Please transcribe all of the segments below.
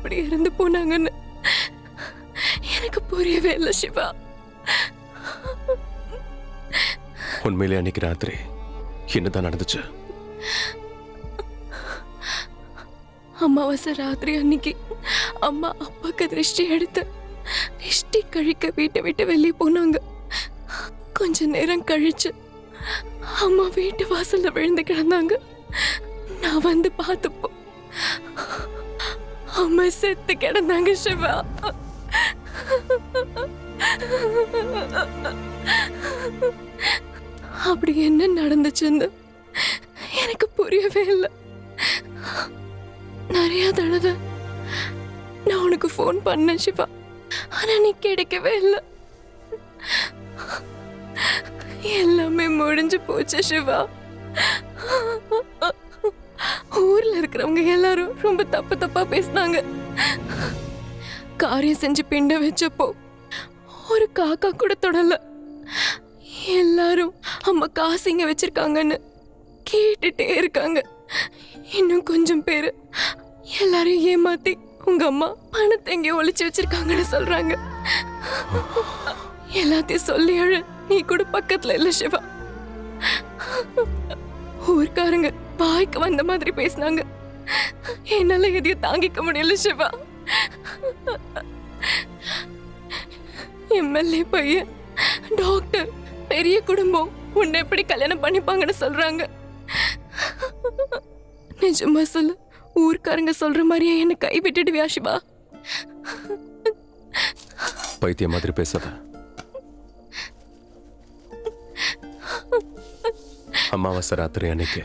எப்படி இறந்து போனாங்கன்னு எனக்கு புரியவே இல்லை சிவா. உண்மையிலே அன்னைக்கு ராத்திரி என்னதான் நடந்துச்சு? அமாவாசை ராத்திரி அன்னைக்கு அம்மா அப்பாக்கு திருஷ்டி எடுத்து திருஷ்டி கழிக்க வீட்டை விட்டு வெளியே போனாங்க. கொஞ்ச நேரம் கழிச்சு அம்மா வீட்டு வாசல்ல விழுந்து கிடந்தாங்க. நான் வந்து பார்த்தப்போ அம்மா செத்து கிடந்தாங்க சிவா. அப்படி என்ன நடந்துச்சுன்னு எனக்கு புரியவே இல்லை. நிறைய தடவை நான் உனக்கு ஃபோன் பண்ணேன் சிவா, ஆனா நீ கிடைக்கவே இல்லை. எல்லாமே முடிஞ்சு போச்சு சிவா. ஊர்ல இருக்கிறவங்க எல்லாரும் ரொம்ப தப்பா பேசினாங்க. காரியம் செஞ்சு பிண்ட வச்சப்போ ஒரு காக்கா கூட தொடல. எல்லாரும் அம்மா காசு இங்க வச்சிருக்காங்கன்னு கேட்டுட்டே இருக்காங்க. இன்னும் கொஞ்சம் பேரு எல்லாரும் ஏமாத்தி உங்க அம்மா பணத்தை எங்கேயோ ஒளிச்சு வச்சிருக்காங்கன்னு சொல்றாங்க. எல்லாத்தையும் சொல்லி அழ நீ கூட பக்கத்துல இல்ல சிவா. ஊர்க்காரங்க வாய்க்கு வந்த மாதிரி பேசினாங்க. என்னால எதையும் தாங்கிக்க முடியல சிவா. எம்எல்ஏ பையன், டாக்டர், பெரிய குடும்பம் உன்னை எப்படி கல்யாணம் பண்ணிப்பாங்கன்னு சொல்றாங்க. நிஜமா சொல்லு, ஊர்க்காரங்க சொல்ற மாதிரியே என்ன கை விட்டுடுவியா சிவா? பைத்திய மாதிரி பேசாத. அமாவாசை ராத்திரி அன்னைக்கு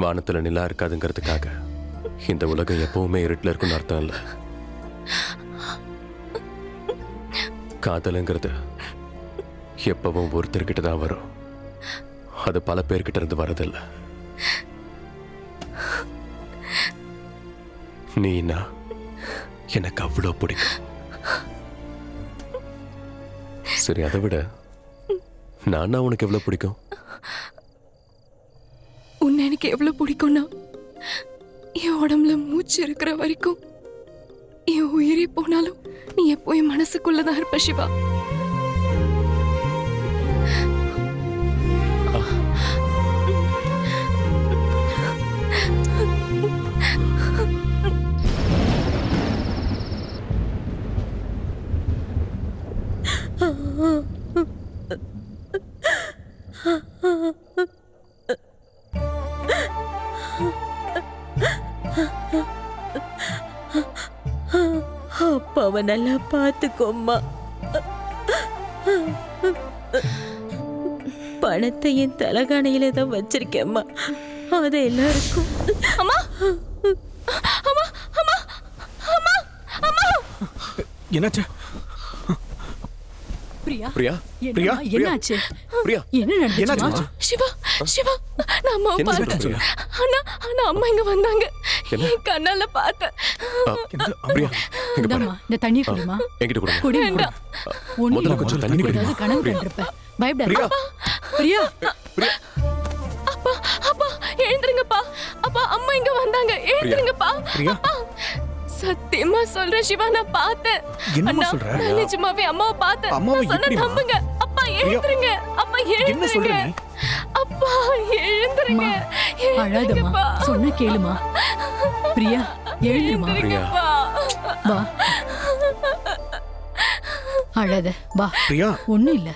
வானத்துல நிலா இருக்காதுங்கிறதுக்காக இந்த உலகம் எப்பவுமே இருட்டில் இருக்குன்னு அர்த்தம் இல்லை. காதலுங்கிறது எப்பவும் ஒருத்தர்கிட்ட தான் வரும். அது பல பேர்கிட்ட இருந்து வரதில்லை. நீனா எனக்கு அவ்வளோ பிடிக்கும். சரி, அதை விட நானா உனக்கு எவ்வளவு பிடிக்கும்? உன்னை எனக்கு எவ்வளவு பிடிக்கும்னா, என் உடம்புல மூச்சு இருக்கிற வரைக்கும், என் உயிரே போனாலும் நீ எப்போ என் மனசுக்குள்ளதான் இருப்ப சிவா. அப்பாவை நல்லா பார்த்துக்கோம்மா. பணத்தை என் தலகாணையில தான் வச்சிருக்கேம்மா. அது எல்லாருக்கும். அம்மா அம்மா அம்மா அம்மா அம்மா. என்னாச்சு? பிரியா பிரியா பிரியா என்னாச்சு? பிரியா என்ன நடந்துச்சு? சிவா சிவா, நான் அம்மாவை என்ன பார்த்தேன். சொல்ற? ஆனா ஆனா அம்மா இங்க வந்தாங்க. என்ன? என் கண்ணால பார்த்தேன். பிரியா, இங்க பாரு. இந்தாம்மா, இந்த தண்ணி குடிமா. என்கிட்ட கொடுங்க. குடி. வேண்டாம். முதல்ல கொஞ்சம் தண்ணி குடி. ஏதாவது கனவு கண்டிருப்ப. பயப்படாத. பிரியா. பிரியா, பிரியா, அப்பா அப்பா எழுந்திருங்கப்பா. அப்பா அம்மா இங்க வந்தாங்க. எழுந்திருங்கப்பா. பிரியா. அப்பா, சத்தியமா சொல்றேன் சிவா, நான் பார்த்தேன். என்னம்மா அண்ணா, சொல்ற? நான் நிஜமாவே அம்மாவை பார்த்தேன். அம்மாவை நான் சொன்ன எப்படிம்மா? நம்புங்க. அப்பா எழுந்திருங்க. அப்பா என்ன சொல்ற எழுந்திருங்க. நீ? அப்பா எழுந்திருங்க. அழாதம்மா. எழுந்திருங்கப்பா. சொன்ன கேளுமா. பிரியா, எழுந்துருமா. எழுந்திருங்கப்பா. வா. அழாத. வா. பிரியா, ஒண்ணும் இல்ல.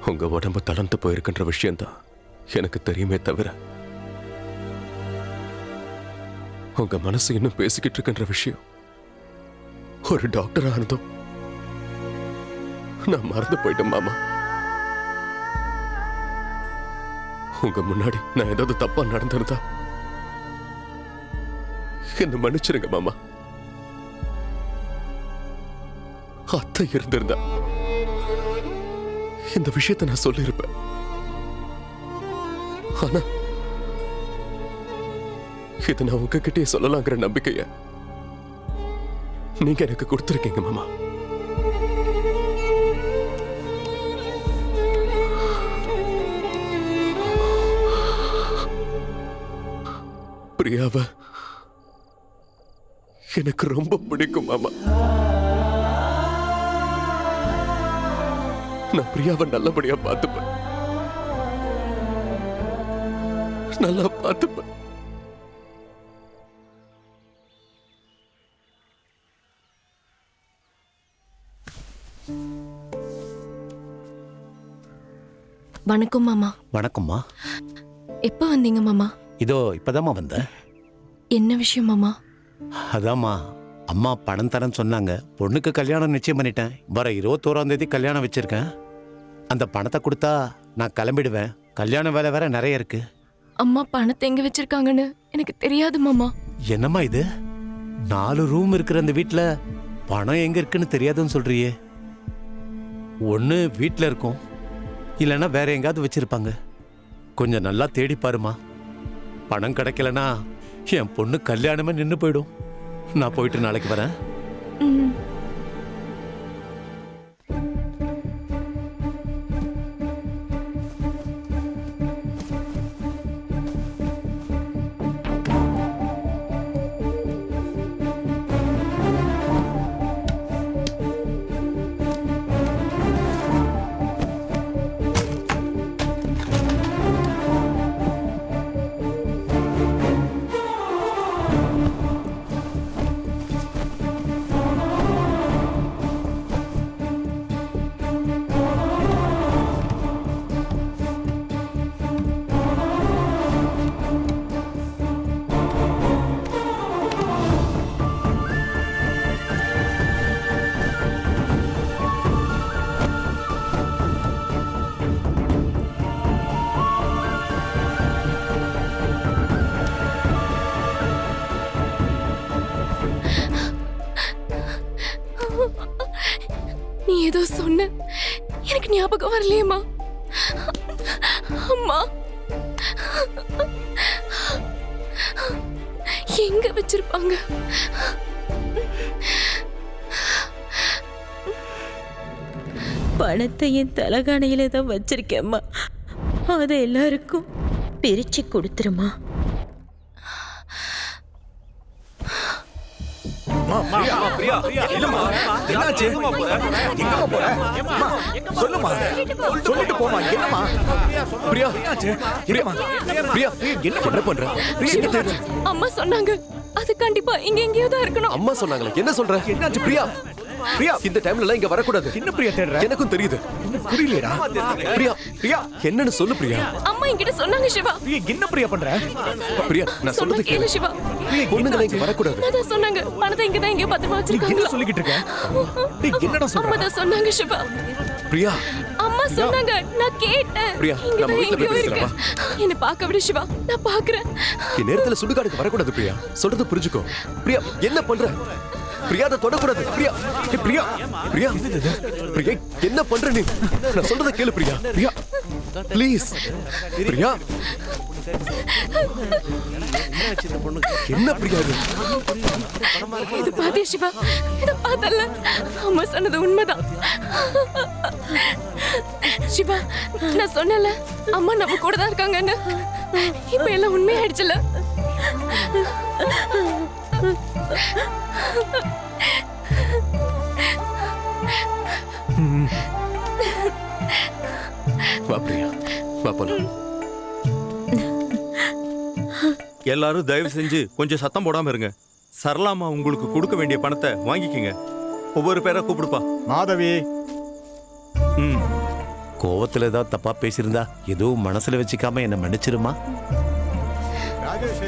உங்க உடம்பு தளர்ந்து போயிருக்கின்ற விஷயம்தான் எனக்கு தெரியுமே தவிர, உங்க மனசு இன்னும் பேசிக்கிட்டு இருக்கின்ற விஷயம் ஒரு டாக்டரா இருந்தோம் நான் மறந்து போயிட்டேன் மாமா. உங்க முன்னாடி நான் ஏதாவது தப்பா நடந்திருந்தா என்ன மன்னிச்சிருங்க மாமா. அத்தை இருந்திருந்தா இந்த விஷயத்தை நான் சொல்லியிருப்பேன். ஆனா இது நான் உங்ககிட்டயே சொல்லலாங்கிற நம்பிக்கைய நீங்க எனக்கு கொடுத்துருக்கீங்க மாமா. பிரியாவ எனக்கு ரொம்ப பிடிக்கும் மாமா. நான் பிரியாவை நல்லபடியா பார்த்துப்பேன், நல்லா பார்த்துப்பேன். வணக்கம் மாமா. வணக்கம்மா. எப்ப வந்தீங்க மாமா? இதோ இப்பதாம்மா வந்தேன். என்ன விஷயம் மாமா? அதாம்மா, அம்மா பணம் தரேன்னு சொன்னாங்க. பொண்ணுக்கு கல்யாணம் நிச்சயம் பண்ணிட்டேன். வர 21ஆம் தேதி கல்யாணம் வச்சிருக்கேன். அந்த பணத்தை கொடுத்தா நான் கிளம்பிடுவேன். கல்யாண வேலை வேற நிறைய இருக்கு. அம்மா பணத்தை எங்க வச்சிருக்காங்கன்னு எனக்கு தெரியாது மாமா. என்னம்மா இது, 4 ரூம் இருக்கிற அந்த வீட்டில் பணம் எங்க இருக்குன்னு தெரியாதுன்னு சொல்றியே? ஒன்று வீட்டில் இருக்கும், இல்லைன்னா வேற எங்காவது வச்சிருப்பாங்க. கொஞ்சம் நல்லா தேடி பாருமா. பணம் கிடைக்கலனா என் பொண்ணு கல்யாணமே நின்று போயிடும். நான் போயிட்டு நாளைக்கு வரேன். ம். நீ ஏதோ சொன்ன, எனக்கு ஞாபகம் வரலையேம்மா. அம்மா எங்க வச்சிருப்பாங்க? பணத்தை என் தலகாணியில தான் வச்சிருக்கேம்மா. அதை எல்லாருக்கும் பிரிச்சு கொடுத்துருமா. அம்மா சொன்னாங்க அது கண்டிப்பா இங்க எங்கேயோ தான் இருக்கணும். அம்மா சொன்னாங்களே, என்ன சொல்ற? என்னாச்சு பிரியா? பிரியா இந்த டைம்ல எல்லாம் இங்க வரக்கூடாது. என்ன பிரியா தேடுற? எனக்கும் தெரியுது. புரியலடா. பிரியா பிரியா என்னன்னு சொல்லு பிரியா. அம்மா என்கிட்ட சொன்னாங்க சிவா. என்ன பிரியா பண்ற? பிரியா நான் சொல்றது கேளு சிவா. பொண்ணுங்களை இங்க வரக்கூடாது. அதான் சொன்னாங்க பணத்தை இங்க தான் எங்கேயோ பத்திரமா வச்சிருக்காங்க. என்ன சொல்லிக்கிட்டு இருக்க? டேய் என்னடா சொல்ற? அம்மா தான் சொன்னாங்க சிவா. பிரியா அம்மா சொன்னாங்க, நான் கேட்டேன். பிரியா நம்ம வீட்ல போய் பேசலாம். என்ன பார்க்க விடு சிவா, நான் பார்க்கறேன். இந்த நேரத்துல சுடுகாடுக்கு வரக்கூடாது பிரியா. சொல்றது புரிஞ்சுக்கோ. பிரியா என்ன பண்ற? பிரியா அதை தொடக்கூடாது. பிரியா பிரியா பிரியா பிரியா என்ன பண்ற நீ? நான் சொல்றதை கேளு பிரியா. பிரியா ப்ளீஸ் பிரியா. என்ன பிரியா இது பாத்தியா சிவா? இத பார்த்தல? அம்மா சொன்னது உண்மைதான். சிவா நான் சொன்னல அம்மா நம்ம கூட தான் இருக்காங்கன்னு. இப்ப எல்லாம் உண்மையாயிடுச்சுல. வா பிரியா வா போலாம். எல்லாரும் தயவு செஞ்சு கொஞ்சம் சத்தம் போடாம இருங்க. சரளாமா உங்களுக்கு கொடுக்க வேண்டிய பணத்தை வாங்கிக்கங்க. ஒவ்வொரு பேரா கூப்பிடுப்பா. மாதவி, ம் கோவத்துல ஏதாவது தப்பா பேசியிருந்தா எதுவும் மனசுல வச்சுக்காம என்ன மன்னிச்சிருமா. ராஜேஷ்